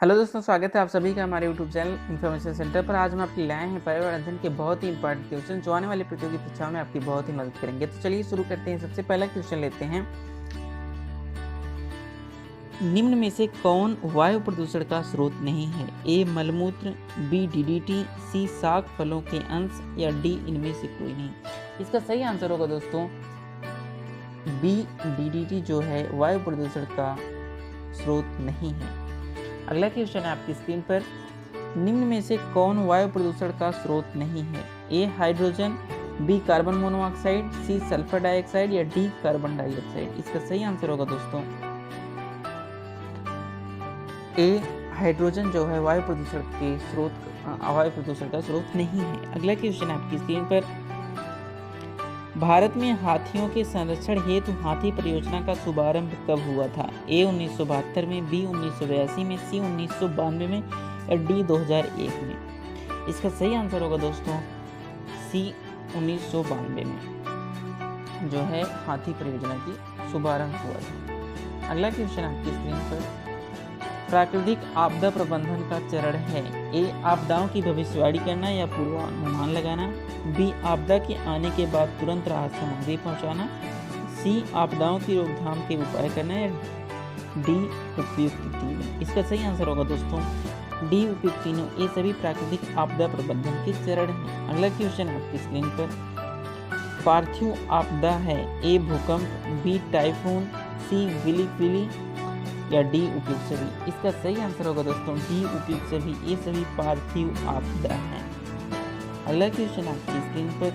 Hello दोस्तों, स्वागत है आप सभी का हमारे यूट्यूब चैनल इन्फॉर्मेशन सेंटर पर। आज हम आपके लाए हैं पर्यावरण अध्ययन के बहुत ही इंपॉर्टेंट क्वेश्चन जो आने वाली प्रतियोगी परीक्षाओं में आपकी बहुत ही मदद करेंगे। तो चलिए शुरू करते हैं। सबसे पहला क्वेश्चन लेते हैं। निम्न में से कौन वायु प्रदूषण का स्रोत नहीं है? ए मलमूत्र, बी डीडीटी, सी शाक फलों के अंश या डी इनमें से कोई नहीं। इसका सही आंसर होगा दोस्तों बी डीडीटी जो है वायु प्रदूषण का स्रोत नहीं है। अगला क्वेश्चन है आपकी स्क्रीन पर। निम्न में से कौन वायु प्रदूषण का स्रोत नहीं है? A hydrogen, B carbon monoxide, C sulphur dioxide या डी कार्बन डाइऑक्साइड। इसका सही आंसर होगा दोस्तों ए हाइड्रोजन जो है वायु प्रदूषण का स्रोत नहीं है। अगला क्वेश्चन है आपकी स्क्रीन पर। भारत में हाथियों के संरक्षण हेतु हाथी परियोजना का शुभारंभ कब हुआ था? ए 1972 में, बी 1982 में, सी 1992 में या डी 2001 में। इसका सही आंसर होगा दोस्तों सी 1992 में जो है हाथी परियोजना की शुभारंभ हुआ था। अगला क्वेश्चन आपकी स्क्रीन पर। प्राकृतिक आपदा प्रबंधन का चरण है। ए आपदाओं की भविष्यवाणी करना या पूर्वानुमान लगाना, बी आपदा के आने के बाद तुरंत राहत सामग्री पहुंचाना, सी आपदाओं की रोकथाम के उपाय करना या डी उपयुक्त तीनों। इसका सही आंसर होगा दोस्तों डी उपयुक्त तीनों। ये सभी प्राकृतिक आपदा प्रबंधन के चरण हैं। अगला क्वेश्चन आपकी स्क्रीन पर। पार्थिव आपदा है। ए भूकंप, बी टाइफून, सी विली या डी उपयुक्त सभी। इसका सही आंसर होगा दोस्तों डी उपयुक्त सभी। ये सभी पार्थिव आपदा हैं। अगला क्वेश्चन आपकी स्क्रीन पर।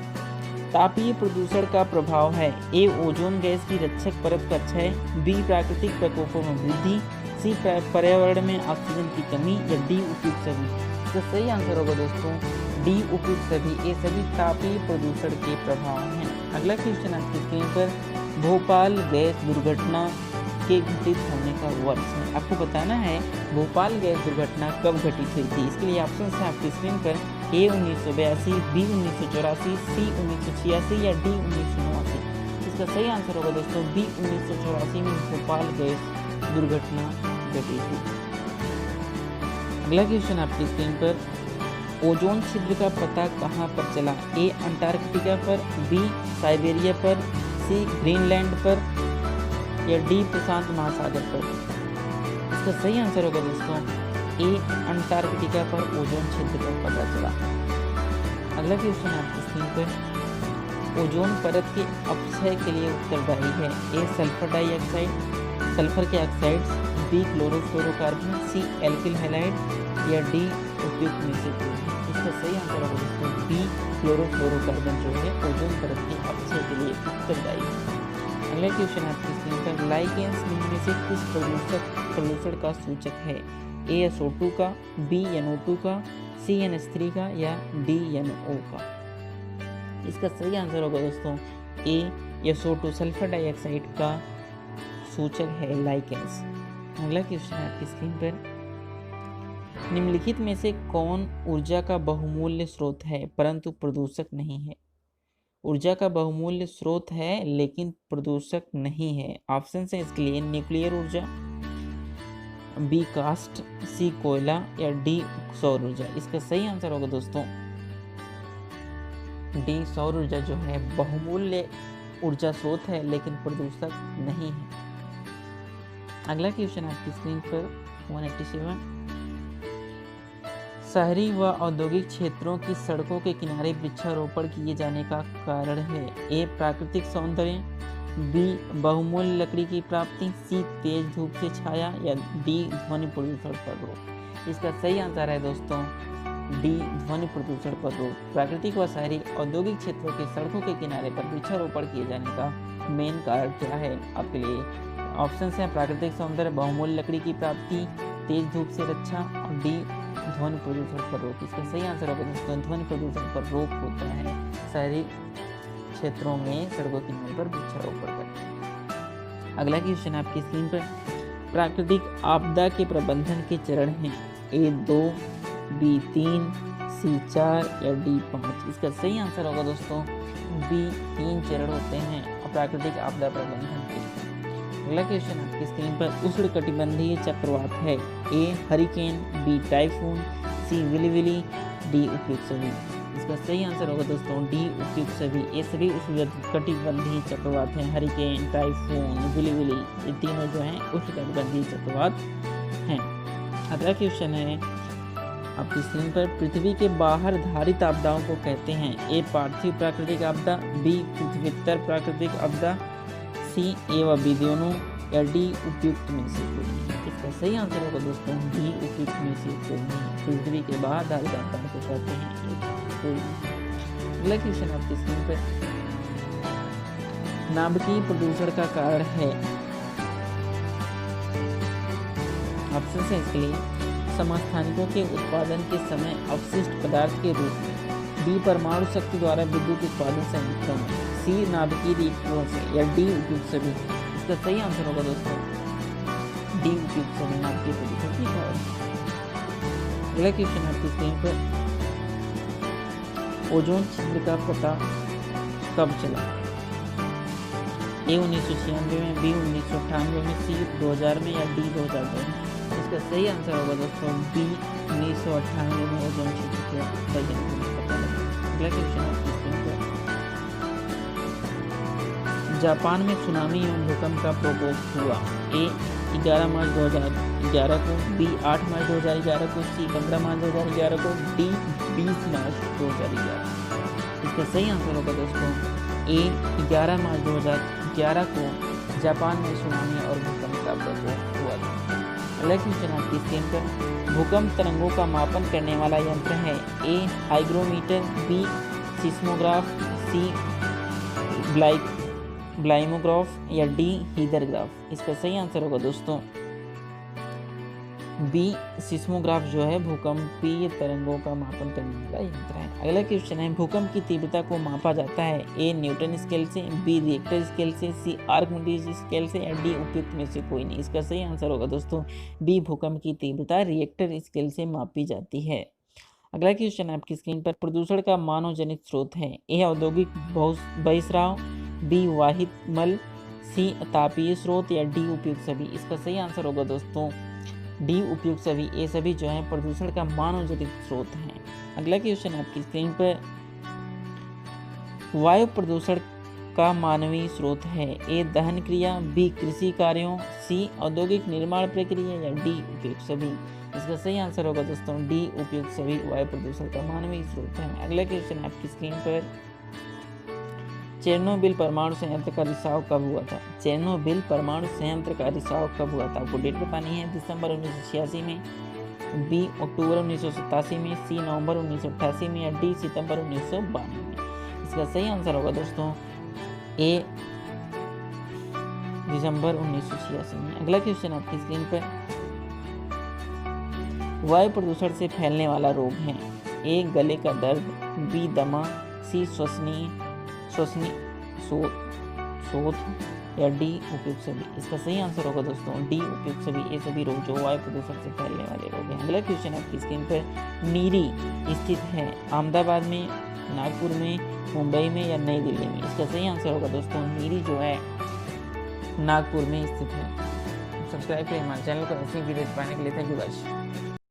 तापीय प्रदूषण का प्रभाव है। ए ओजोन गैस की रक्षक परत का क्षय, बी प्राकृतिक प्रकोपों में वृद्धि, सी पर्यावरण में ऑक्सीजन की कमी या डी उपयुक्त सभी। इसका सही आंसर होगा दोस्तों डी उपयुक्त सभी। ये सभी तापीय प्रदूषण के प्रभाव हैं। अगला क्वेश्चन आपकी स्क्रीन पर। भोपाल गैस दुर्घटना के घटित होने का वर्ष है। आपको बताना है भोपाल गैस दुर्घटना कब घटित हुई थी। इसके लिए ऑप्शन है आपकी स्क्रीन पर। ए 1982, बी 1984, सी 1986 या डी 1989। इसका सही आंसर होगा दोस्तों बी 1984 में भोपाल गैस दुर्घटना घटित हुई। अगला क्वेश्चन आपकी स्क्रीन पर। ओजोन छिद्र का पता कहाँ पर चला? ए अंटार्कटिका पर, बी साइबेरिया पर, सी ग्रीनलैंड पर या डी प्रशांत महासागर पर। इसका सही आंसर होगा दोस्तों ए अंटार्कटिका पर ओजोन छिद्र का पता चला। अगला क्वेश्चन आपकी स्क्रीन पर। ओजोन परत के अपक्षय के लिए उत्तरदायी है। ए सल्फर डाइऑक्साइड, सल्फर के ऑक्साइड्स, बी क्लोरोफ्लोरोकार्बन, सी एल्किल हैलाइड या डी उपयुक्त में से कोई। इसका सही आंसर होगा दोस्तों बी क्लोरोफ्लोरोकार्बन जो है ओजोन परत के अपक्षय के लिए उत्तरदायी है। अगला क्वेश्चन आपकी स्क्रीन पर। लाइकेंस निम्न में से किस प्रदूषण का सूचक है? ए SO2 का, बी NO2 का, सी NH3 का या डी NO का। इसका सही आंसर होगा दोस्तों ए SO2 सल्फर डाइऑक्साइड का सूचक है लाइकेंस। अगला क्वेश्चन है आपकी स्क्रीन पर। निम्नलिखित में से कौन ऊर्जा का बहुमूल्य स्रोत है परंतु प्रदूषक नहीं है? ऊर्जा का बहुमूल्य स्रोत है लेकिन प्रदूषक नहीं है। ऑप्शन है इसके लिए। न्यूक्लियर ऊर्जा, बी कास्ट, सी कोयला या डी सौर ऊर्जा। इसका सही आंसर होगा दोस्तों डी सौर ऊर्जा जो है बहुमूल्य ऊर्जा स्रोत है लेकिन प्रदूषक नहीं है। अगला क्वेश्चन आपकी स्क्रीन पर 187। शहरी व औद्योगिक क्षेत्रों की सड़कों के किनारे वृक्षारोपण किए जाने का कारण है। ए प्राकृतिक सौंदर्य, बी बहुमूल्य लकड़ी की प्राप्ति, सी तेज धूप से छाया या डी ध्वनि प्रदूषण पर रोक। इसका सही आंसर है दोस्तों डी ध्वनि प्रदूषण पर रोक। प्राकृतिक व शहरी औद्योगिक क्षेत्रों के सड़कों के किनारे पर वृक्षारोपण किए जाने का मेन कारण क्या है आपके लिए? ऑप्शन है प्राकृतिक सौंदर्य, बहुमूल्य लकड़ी की प्राप्ति, तेज धूप से रक्षा और डी ध्वनि प्रदूषण पर रोक। इसका सही आंसर होगा दोस्तों ध्वनि प्रदूषण पर रोक होता है शहरी क्षेत्रों में सड़कों किनारे पर वृक्षारोपण कर। अगला क्वेश्चन आपकी स्क्रीन पर। प्राकृतिक आपदा के प्रबंधन के चरण हैं। ए 2, बी 3, सी 4 या डी 5। इसका सही आंसर होगा दोस्तों बी 3 चरण होते हैं प्राकृतिक आपदा प्रबंधन के। अगला क्वेश्चन आपकी स्क्रीन पर उष्णकटिबंधीय चक्रवात है। ए हरिकेन, बी टाइफून, सी विली, डी उपयुक्त सभी। इसका सही आंसर होगा दोस्तों डी उपयुक्त सभी। ये सभी उष्णकटिबंधीय चक्रवात हैं। हरिकेन, टाइफून, विली, ये तीनों जो हैं उष्णकटिबंधीय चक्रवात हैं। अगला क्वेश्चन है आपकी स्क्रीन पर पृथ्वी के बाहर धारित आपदाओं को कहते हैं। ए पार्थिव प्राकृतिक आपदा, बी पृथ्वीतर प्राकृतिक आपदा, सी ए व बी दोनों, या डी उपयुक्त में से कोई नहीं। इसका सही आंसर होगा दोस्तों डी उपयुक्त में से कोई नहीं। पृथ्वी के बाहर धारित आपदाओं को कहते हैं कोई नहीं। अगला क्वेश्चन आपकी स्क्रीन पर नाभिकीय प्रदूषण का कारण है। ऑप्शन है इसके लिए समस्थानिकों के उत्पादन के समय अवशिष्ट पदार्थ के रूप में, बी परमाणु शक्ति द्वारा विद्युत उत्पादन संयंत्रों में, सी नाभिकीय रिएक्टरों से, या डी उपयुक्त सभी। इसका सही आंसर होगा दोस्तों डी उपयुक्त सभी नाभिकीय प्रदूषण के कारण। अगला क्वेश्चन आपकी स्क्रीन पर ओजोन छिद्र का पता कब चला। ए 1996 में, बी 1998 में, सी 2000 में, या डी 2002 में। इसका सही आंसर होगा दोस्तों बी 1998 में ओजोन छिद्र के वजन का पता लगा। अगला क्वेश्चन आपकी स्क्रीन पर जापान में सुनामी एवं भूकंप का प्रकोप हुआ। ए 11 मार्च 2011 को, बी 8 मार्च 2011 को, सी 15 मार्च 2011 को, डी 20 मार्च 2011। इसका सही आंसर होगा दोस्तों ए 11 मार्च 2011 को जापान में सुनामी और भूकंप का प्रकोप हुआ था। अगला क्वेश्चन आपकी स्क्रीन पर भूकंप तरंगों का मापन करने वाला यंत्र है। ए हाइग्रोमीटर, बी सिस्मोग्राफ, सी ब्लाइमोग्राफ, या डी हीदरग्राफ। इसका सही आंसर होगा दोस्तों बी सिस्मोग्राफ जो है भूकंपीय तरंगों का मापन करने वाला यंत्र है। अगला क्वेश्चन है भूकंप की तीव्रता को मापा जाता है। ए न्यूटन स्केल से, बी रिएक्टर स्केल से, सी आर्किमिडीज स्केल से, या डी उपयुक्त में से कोई नहीं। इसका सही आंसर होगा दोस्तों बी भूकंप की तीव्रता रिएक्टर स्केल से मापी जाती है। अगला क्वेश्चन आपकी स्क्रीन पर प्रदूषण का मानव जनित स्रोत है। ए औद्योगिक बहिस्राव, बी वाहित मल, सी तापीय स्रोत, या डी उपयुक्त सभी। इसका सही आंसर होगा दोस्तों डी उपयुक्त सभी। ये सभी जो है प्रदूषण का मानव जनित स्रोत हैं। अगला क्वेश्चन आपकी स्क्रीन पर वायु प्रदूषण का मानवीय स्रोत है। ए दहन क्रिया, बी कृषि कार्यों, सी औद्योगिक निर्माण प्रक्रिया, या डी उपयुक्त सभी। इसका सही आंसर होगा दोस्तों डी उपयुक्त सभी वायु प्रदूषण का मानवीय स्रोत है। अगला क्वेश्चन आपकी स्क्रीन पर चेरनोबिल परमाणु संयंत्र का रिसाव कब हुआ था। चेरनोबिल परमाणु संयंत्र का रिसाव कब हुआ था आपको डेट बतानी है। दिसंबर 1986 में, बी अक्टूबर 1987 में, सी नवंबर 1988 में, या डी सितंबर 1992 में। इसका सही आंसर होगा दोस्तों ए दिसंबर 1986 में। अगला क्वेश्चन आपकी स्क्रीन पर वायु प्रदूषण से फैलने वाला रोग है। ए गले का दर्द, बी दमा, सी शोथ, या डी उपयुक्त सभी। इसका सही आंसर होगा दोस्तों डी उपयुक्त सभी। ये सभी रोग जो वायु प्रदूषण से फैलने वाले रोग हैं। अगला क्वेश्चन आपकी स्क्रीन पर नीरी स्थित है अहमदाबाद में, नागपुर में, मुंबई में, या नई दिल्ली में। इसका सही आंसर होगा दोस्तों नीरी जो है नागपुर में स्थित है। सब्सक्राइब करें हमारे चैनल को ऐसी वीडियो पाने के लिए। Thank you guys.